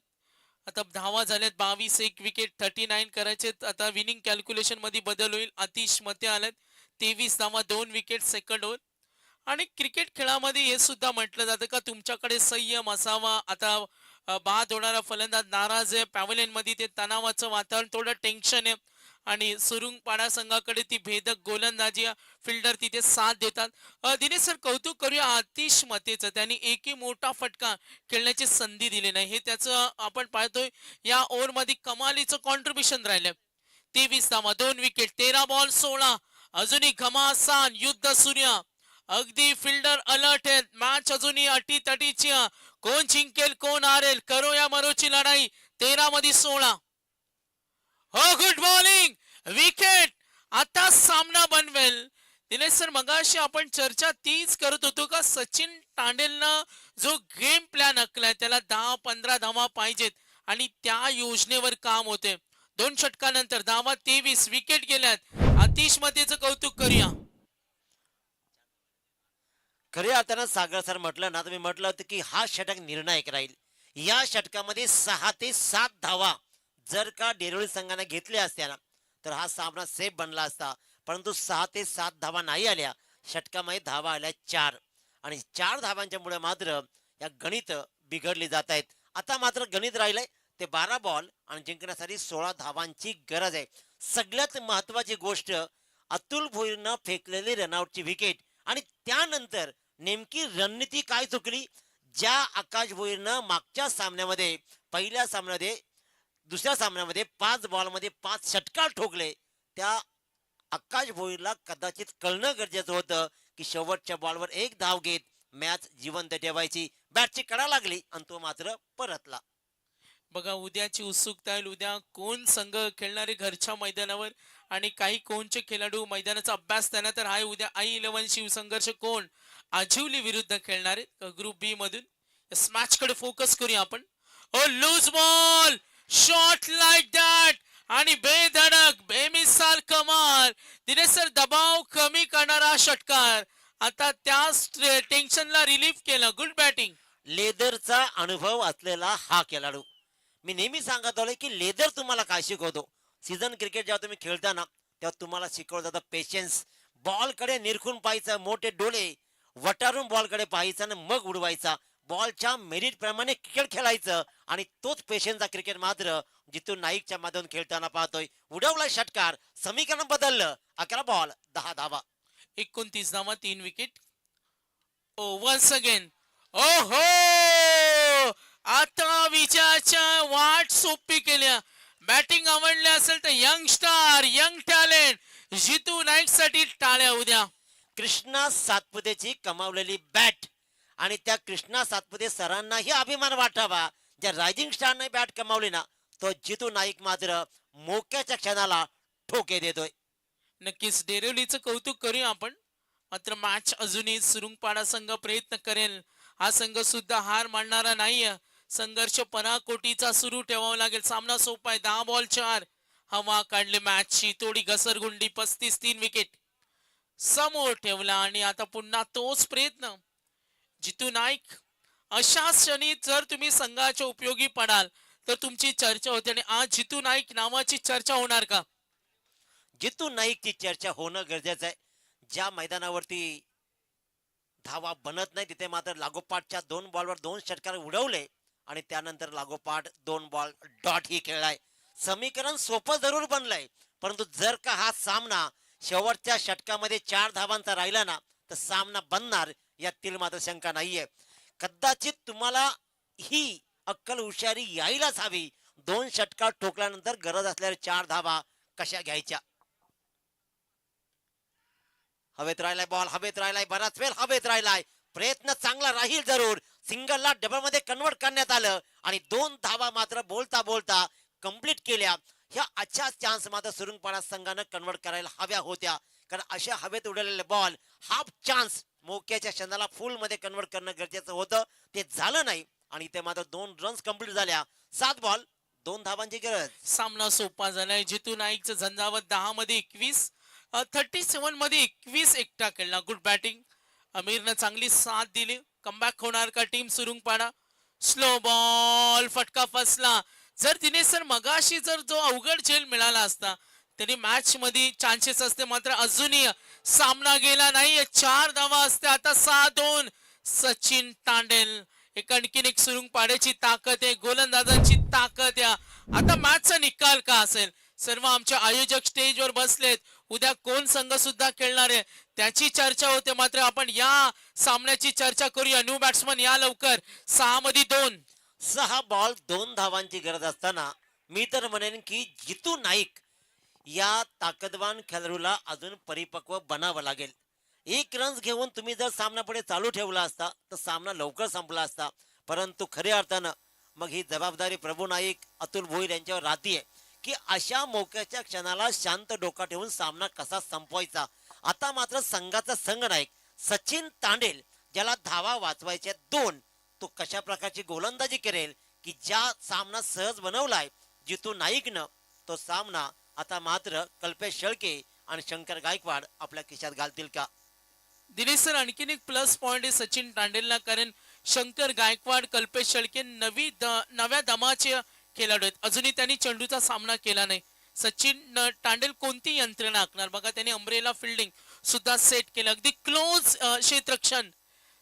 आता धावा झाल्यात 22, एक विकेट 39 करायचे. आता विनिंग कॅल्क्युलेशन मध्ये बदल होईल. आतिश मते आलेत. 23 धावा, 2 विकेट सेकंड ओव्हर. आणि क्रिकेट खेळामध्ये हे सुद्धा म्हटलं जातं का तुमच्याकडे संयम असावा. आता बाद होणारा फलंदाज नाराज आहे. पॅव्हलियन मध्ये ते तणावाचं वातावरण, थोडं टेन्शन आहे. आणि सुरुंगपाडा संघाकडे ती भेदक गोलंदाजी, फिल्डर तिथे साथ देतात. दिनेश सर, कौतुक करूया आतिश मतेचं. त्यांनी एकही मोठा फटका खेळण्याची संधी दिली नाही. हे त्याचं आपण पाहतोय या ओव्हर मध्ये कमालीचं कॉन्ट्रीब्युशन राहिलं. 23 धावा, 2 विकेट, 13 बॉल 16. अजूनही घमासान युद्ध सूर्य. अगदी फिल्डर अलर्ट आहेत. मॅच अजूनही अटीतटीची. कोण जिंकेल कोण हारेल, करो या मरोची लढाई. 13 मध्ये 16. हो गुड बॉलिंग विकेट. आता सामना बनवेल. दिनेश सर मगाशी आपण चर्चा तीच करत होतो का सचिन तांडेलनं जो गेम प्लॅन आखलाय त्याला 10-15 धावा पाहिजेत आणि त्या योजनेवर काम होते. 2 षटकानंतर धावा 23 विकेट गेल्यात. आतिश मतेचं कौतुक करूया. खऱ्या अर्थानं सागर सर म्हटलं ना, तुम्ही म्हटलं होतं की हा षटक निर्णायक राहील. या षटकामध्ये 6 ते 7 धावा जर का डेरोळी संघाने घेतल्या असत्या ना, तर हा सामना सेफ बनला असता. परंतु 6 ते 7 धावा नाही आल्या. षटकामध्ये धावा आल्या 4 आणि 4 धावांच्या मुळे मात्र या गणित बिघडली जात आहेत. आता मात्र गणित राहिलंय ते 12 बॉल आणि जिंकण्यासाठी 16 धावांची गरज आहे. सगळ्यात महत्वाची गोष्ट अतुल भोईरनं फेकलेली रनआउटची विकेट आणि त्यानंतर नेमकी रणनीती काय चुकली. ज्या आकाश भोईरनं मागच्या सामन्यामध्ये पहिल्या सामन्यामध्ये दुसऱ्या सामन्यामध्ये 5 बॉलमध्ये 5 षटकार ठोकले, त्या आकाश भोईरला कदाचित कळणं गरजेचं होतं की शेवटच्या बॉलवर एक धाव घेत मॅच जिवंत ठेवायची. बॅटची कडा लागली आणि तो मात्र परतला. बघा उद्याची उत्सुकता आहे. उद्या कोण संघ खेळणारे घरच्या मैदानावर आणि काही कोणचे खेळाडू मैदानाचा अभ्यास त्यांना तर आहे. उद्या I11 शिवसंघर्ष कोण आजिवली विरुद्ध खेळणारे ग्रुप बी मधून. या मॅच कडे फोकस करूया आपण. Oh loose ball shot like that आणि बेधडक बेमिसाल कमाल. दिनेश सर दबाव कमी करणारा षटकार. आता त्या टेन्शनला रिलीफ केलं. Good batting. लेदरचा अनुभव असलेला हा खेळाडू. मी नेहमी सांगत आलोय की लेदर तुम्हाला काय शिकवतो. सीझन क्रिकेट जेव्हा तुम्ही खेळताना तेव्हा तुम्हाला शिकवलं जातं पेशन्स. बॉलकडे निरखून पाहायचं, मोठे डोळे वटारून बॉलकडे पाहायचं आणि मग उडवायचा. बॉलच्या मेरिट प्रमाणे क्रिकेट खेळायचं आणि तोच पेशन्सचा क्रिकेट मात्र जिथून नाईकच्या माध्यमातून खेळताना पाहतोय. उडवला षटकार, समीकरण बदललं. 11 बॉल 10 धावा. 29 धावा 3 विकेट. ओ वन्स अगेन. ओहो आता विजयाच्या वाट सोपी केल्या. बॅटिंग आवडली असेल तर यंग स्टार यंग टॅलेंट जितू नाईक साठी टाळ्या उद्या. कृष्णा सातपुतेची कमावलेली बॅट आणि त्या कृष्णा सातपुते सरांनाही अभिमान वाटावा. ज्या रायझिंग स्टारने बॅट कमावली ना, तो जितू नाईक मात्र मोक्याच्या क्षणाला ठोके देतोय. नक्कीच डेरिवलीचं कौतुक करूया आपण. मात्र मॅच अजूनही सुरुंगपाडा संघ प्रयत्न करेल. हा संघ सुद्धा हार मानणारा नाहीये. संघर्ष पराकोटीचा सुरू ठेवावा लागेल. सामना सोपा आहे. 10 बॉल 4. हवा काढली मॅचची. थोडी घसरगुंडी 35 3 विकेट समोर ठेवला आणि आता पुन्हा तोच प्रयत्न. जितू नाईक अशा क्षणी जर तुम्ही संघाच्या उपयोगी पडाल तर तुमची चर्चा होते आणि आज जितू नाईक नावाची चर्चा होणार का? जितू नाईकची चर्चा होणं गरजेचं आहे. ज्या मैदानावरती धावा बनत नाही तिथे मात्र लागोपाठच्या 2 बॉलवर 2 षटकार उडवले आणि त्यानंतर लागोपाठ 2 बॉल डॉट ही खेळलाय. समीकरण सोपं जरूर बनलंय, परंतु जर का हा सामना शेवटच्या षटकामध्ये 4 धावांचा राहिला ना तर सामना बनणार यातील मात्र शंका नाहीये. कदाचित तुम्हाला ही अक्कल हुशारी यायलाच हवी. 2 षटकार ठोकल्यानंतर गरज असलेल्या 4 धावा कशा घ्यायच्या. हवेत राहिलाय बॉल, हवेत राहिलाय, बराच वेळ हवेत राहिलाय. प्रयत्न चांगला राहील जरूर. सिंगलला डबल मध्ये कन्वर्ट करण्यात आलं आणि 2 धावा मात्र बोलता बोलता कंप्लीट केल्या. ह्या अच्छा चान्स मात्र सुरुंगपाडा संघानं कन्वर्ट करायला हव्या होत्या, कारण अशा हवेत उडवलेले बॉल हाफ चान्स मोक्याच्या क्षणाला फुल मध्ये कन्वर्ट करणं गरजेचं होतं. ते झालं नाही आणि ते मात्र 2 रन्स कंप्लीट झाल्या. 7 बॉल 2 धावांची गरज. सामना सोपा झालाय. जितू नाईकचं झंझावत 10 मध्ये 21, 37 मध्ये 21 एकटा खेळला. Good batting. अमीरनं चांगली साथ दिली. कमबॅक होणार का टीम सुरुंगपाडा? स्लो बॉल फटका फसला. जर दिनेश सर मगाशी जर जो अवघड झेल मिळाला असता तरी मॅच मध्ये चान्सेस असते. मात्र अजूनही सामना गेला नाही. 4 धावा असते. आता 6-2 सचिन तांडेल. एक आणखीन एक सुरुंगपाड्याची ताकद आहे, गोलंदाजांची ताकद आहे. आता मॅचचा निकाल का असेल? सर्व आमचे आयोजक स्टेजवर बसलेत. उद्या कोण संघ सुद्धा खेळणार आहे त्याची चर्चा होते. मात्र आपण या सामन्याची चर्चा करूया. न्यू बॅट्समन या लवकर. 6 मध्ये 2. 6 बॉल 2 धावांची गरज असताना मी तर म्हणेन की जितू नाईक या ताकदवान खेळाडूला अजून परिपक्व बनावं लागेल. 1 रन्स घेऊन तुम्ही जर सामना पुढे चालू ठेवला असता तर सामना लवकर संपला असता. परंतु खऱ्या अर्थानं मग ही जबाबदारी प्रभू नाईक, अतुल भोईर यांच्यावर राहतीये की अशा मोक्याच्या क्षणाला शांत डोका ठेवून सामना कसा संपवायचा. आता मात्र संघाचा संघनायक सचिन तांडेल, ज्याला धावा वाचवायच्या 2, तो कशा प्रकारची गोलंदाजी करेल की ज्या सामना सहज बनवलाय जितू नाईकनं, तो सामना आता मात्र कल्पेश शेळके आणि शंकर गायकवाड आपल्या खिशात घालतील का. दिनेश सर, आणखीन एक प्लस पॉइंट आहे सचिन तांडेलला, कारण शंकर गायकवाड, कल्पेश शेळके नव्या दमाचे खेळाडू आहेत. अजूनही त्यांनी चेंडूचा सामना केला नाही. सचिन तांडेल कोणती यंत्रणा आखणार बघा. त्यांनी अम्ब्रेला फिल्डिंग सुद्धा सेट केलं, अगदी क्लोज क्षेत्ररक्षण.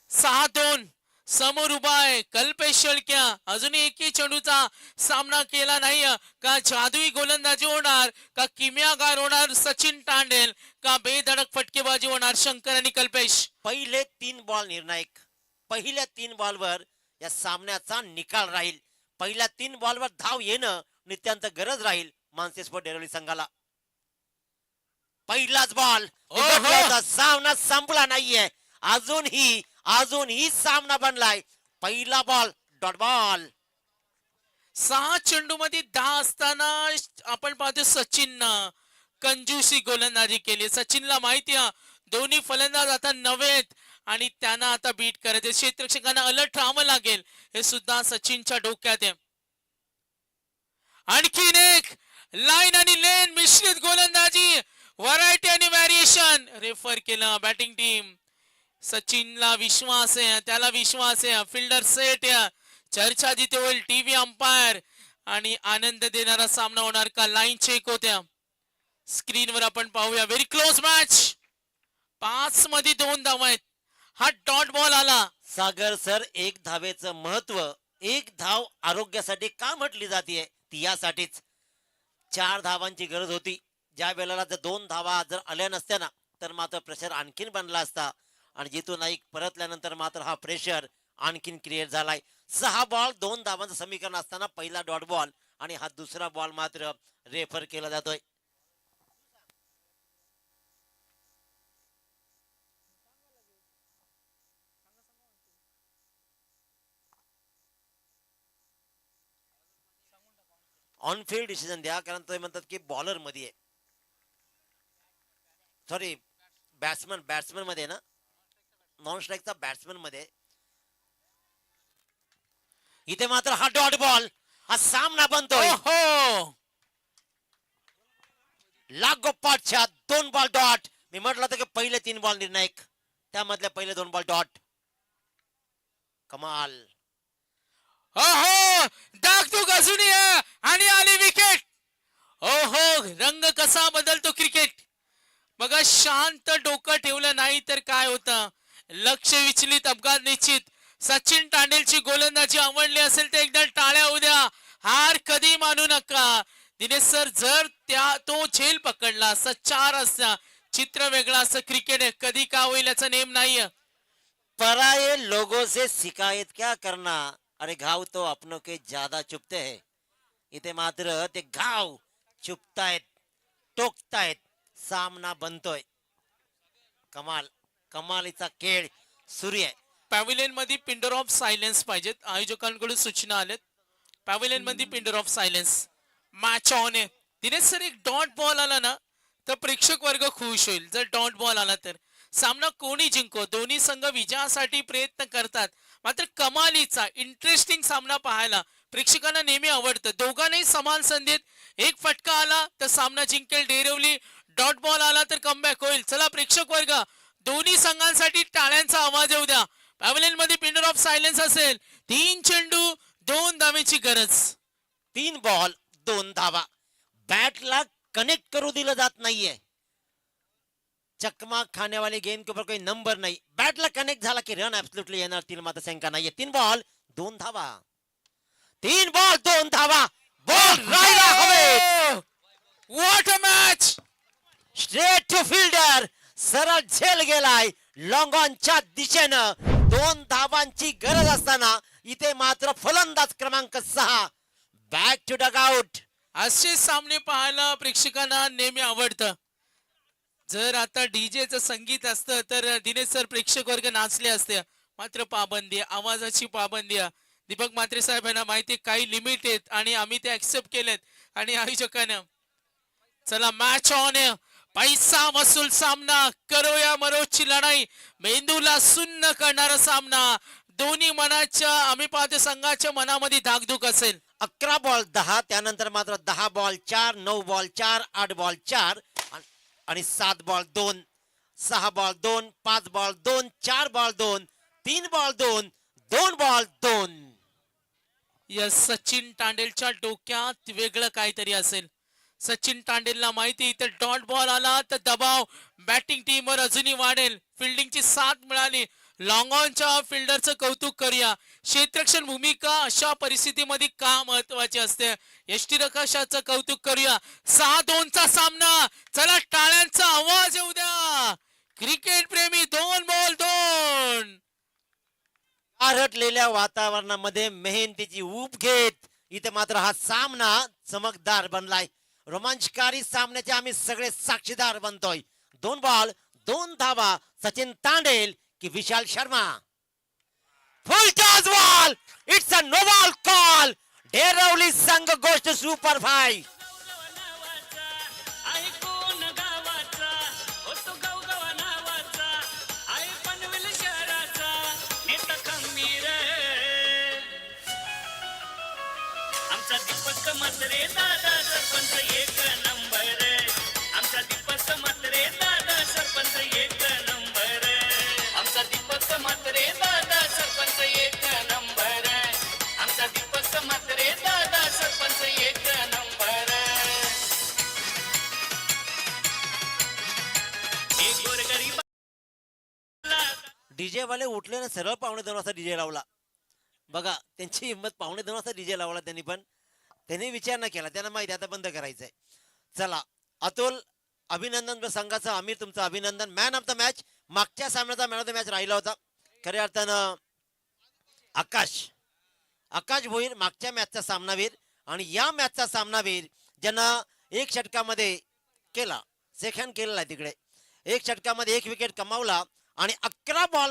6-2 समोर उभा आहे कल्पेश शेळक्या. अजूनही एकही चेंडूचा सामना केला नाही. का जादुई गोलंदाजी होणार, का किमयागार होणार सचिन तांडेल, का बेधडक फटकेबाजी होणार शंकर आणि कल्पेश. पहिले 3 बॉल निर्णायक. पहिल्या 3 बॉलवर या सामन्याचा निकाल राहील. पहिल्या 3 बॉलवर धाव येणं नित्यांत गरज राहील मानसी स्पोर्ट डेरवली संघाला. पहिलाच बॉल, सामना संपला नाहीये. अजूनही सामना बनलाय. पहिला बॉल डॉट बॉल. 6 चेंडू मध्ये 10 असताना आपण पाहतो सचिन कंजूसी गोलंदाजी केली. सचिनला माहिती आहे दोन्ही फलंदाज आता नवे आहेत आणि त्यांना आता बीट करायचे. क्षेत्ररक्षकांना अलर्ट राहावं लागेल, हे सुद्धा सचिनच्या डोक्यात आहे. आणखीन एक लाईन आणि लेन मिश्रित गोलंदाजी, व्हरायटी आणि व्हॅरिएशन रेफर केलं बॅटिंग टीम. सचिनला विश्वास आहे, त्याला विश्वास आहे. फिल्डर सेट आहे. चर्चा जिथे होईल टीव्ही अंपायर आणि आनंद देणारा सामना होणार का. लाईन चेक होत्या स्क्रीनवर आपण पाहूया. Very close match. 5 मध्ये 2 धावा आहेत. हा डॉट बॉल आला. सागर सर, 1 धावेचं महत्व, 1 धाव आरोग्यासाठी का म्हटली जाते ती यासाठीच. 4 धावांची गरज होती. ज्या वेळेला जर 2 धावा जर आल्या नसत्या ना, तर मात्र प्रेशर आणखीन बनला असता आणि जितू नाईक परतल्यानंतर मात्र हा प्रेशर आणखीन क्रिएट झालाय. 6 बॉल 2 धावांचं समीकरण असताना पहिला डॉट बॉल आणि हा दुसरा बॉल मात्र रेफर केला जातोय. ऑन फील्ड डिसिजन द्या, कारण ते म्हणतात की बॉलर मध्ये आहे, सॉरी बॅट्समन मध्ये ना, नॉन स्ट्राईकचा बॅट्समन मध्ये. इथे मात्र हा डॉट बॉल, हा सामना बनतोय. हो, लागोपाठच्या 2 बॉल डॉट. मी म्हटलं होतं की पहिले 3 बॉल निर्णायक, त्यामधल्या पहिले 2 बॉल डॉट. कमाल. हो, डागडुग अजूनही आहे आणि आली विकेट. हो, रंग कसा बदलतो क्रिकेट बघा. शांत डोकं ठेवलं नाही तर काय होतं, लक्ष विचलित, अपघात निश्चित. सचिन तांडेलची गोलंदाजी आवडली असेल तर एकदा टाळ्या उद्या. हार कधी मानू नका. दिनेश सर, जर तो झेल पकडला असता, 4 असता, चित्र वेगळं असं. क्रिकेट आहे, कधी का होईल याचा नेम नाहीये. पराये लोगों से शिकायत क्या करना, अरे घाव तो अपनों के ज्यादा चुपते हैं. इथे मात्र ते घाव चुपतायत, टोकतायत. सामना बनतोय. कमालीचा खेळ सुरू आहे. पॅव्हिलियन मध्ये पिंडर ऑफ सायलेन्स पाहिजेत. आयोजकांकडून सूचना आल्यात. पॅव्हिलियन मध्ये पिंडर ऑफ सायलेन्स. मॅच ऑन आहे. दिनेश सर, एक डॉट बॉल आला ना तर प्रेक्षक वर्ग खुश होईल. जर डॉट बॉल आला तर सामना कोणी जिंको, दोन्ही संघ विजयासाठी प्रयत्न करतात. मात्र कमालीचा इंटरेस्टिंग सामना पाहायला प्रेक्षकांना नेहमी आवडतं. दोघांनाही समान संधीत. एक फटका आला तर सामना जिंकेल डेरवली, डॉट बॉल आला तर कमबॅक होईल. चला प्रेक्षक वर्ग, दोन्ही संघांसाठी टाळ्यांचा आवाज येऊ द्या. पॅव्हिलियन मध्ये पिंडर ऑफ सायलेन्स असेल. 3 चेंडू 2 धावेची गरज. 3 बॉल 2 धावा. बॅटला कनेक्ट करू दिलं जात नाहीये. चकमा खाने वाले गेंद के ऊपर कोई नंबर नहीं. बैटला कनेक्ट झाला की रन ऍब्सोल्युटली येणार. 3 मात्र शंका नाहीये. 3 बॉल 2 धावा. 3 बॉल 2 धावा. बॉल राहिला हवेत. What a match. Straight to fielder, सरळ झेल गेलाय लॉंग ऑनच्या दिशेनं. 2 धावांची गरज असताना इथे मात्र फलंदाज क्रमांक 6 बॅक टू डग आउट. असे सामने पाहायला प्रेक्षकांना नेहमी आवडतं. जर आता डीजेचं संगीत असतं तर दिनेश सर प्रेक्षक वर्ग नाचले असते. मात्र पाबंदी, आवाजाची पाबंदी. दीपक म्हात्रे साहेब यांना माहिती काही लिमिट आहेत आणि आम्ही ते ऍक्सेप्ट केलेत. आणि आयोजकानं चला मॅच ऑन पैसा वसूल सामना करूया मरोची लढाई मेंदूला सुन्न करणारा सामना दोन्ही मनाच्या आम्ही पाहतो संघाच्या मनामध्ये धाकधूक असेल 11 बॉल 10 त्यानंतर मात्र 10 बॉल 4 9 बॉल 4 8 बॉल 4 आणि 7 ball 2 6 ball 2 5 ball 2 4 ball 2 3 ball 2 2 ball 2 या सचिन तांडेलच्या डोक्यात वेगळं काहीतरी असेल सचिन तांडेलला माहिती इथं डॉट बॉल आला तर दबाव बॅटिंग टीमवर अजूनही वाढेल फिल्डिंगची साथ मिळाली लॉंग ऑनच्या फिल्डरचं कौतुक करूया क्षेत्ररक्षण भूमिका अशा परिस्थितीमध्ये का महत्वाची असते यष्टीरक्षकाचं कौतुक करूया 6-2 चा सामना चला टाळ्यांचा आवाज येऊ द्या क्रिकेट प्रेमी 2 बॉल 2 आरटलेल्या वातावरणामध्ये मेहनतीची ऊब घेत इथे मात्र हा सामना चमकदार बनलाय रोमांचकारी सामन्याचे आम्ही सगळे साक्षीदार बनतोय 2 बॉल 2 धावा सचिन तांडेल की Vishal Sharma full toss ball it's a no ball call Derwali संघ गोष्ट सुपर 5 दीपक म्हात्रे दादा सरपंच एक नंबर आमचा दीपक म्हात्रे दादा सरपंच एक नंबर आमचा दीपक म्हात्रे दादा सरपंच एक नंबर आमचा दीपक म्हात्रे दादा सरपंच एक नंबर एक गोरगरीब डीजे वाले उठले ना सरळ 1:45 वाजता डीजे लावला बघा त्यांची हिंमत 2:45 वाजता डीजे लावला त्यांनी विचार न केला त्यांना माहिती आता बंद करायचंय चला अतुल अभिनंदन संघाचं आमिर तुमचं अभिनंदन मॅन ऑफ द मॅच मागच्या सामन्याचा मॅन ऑफ द मॅच राहिला होता खऱ्या अर्थानं आकाश भोईर मागच्या मॅचचा सामनावीर आणि या मॅचचा सामनावीर ज्यानं 1 षटकामध्ये केला सेकंड केलेला आहे तिकडे 1 षटकामध्ये 1 विकेट कमावला आणि 11 बॉल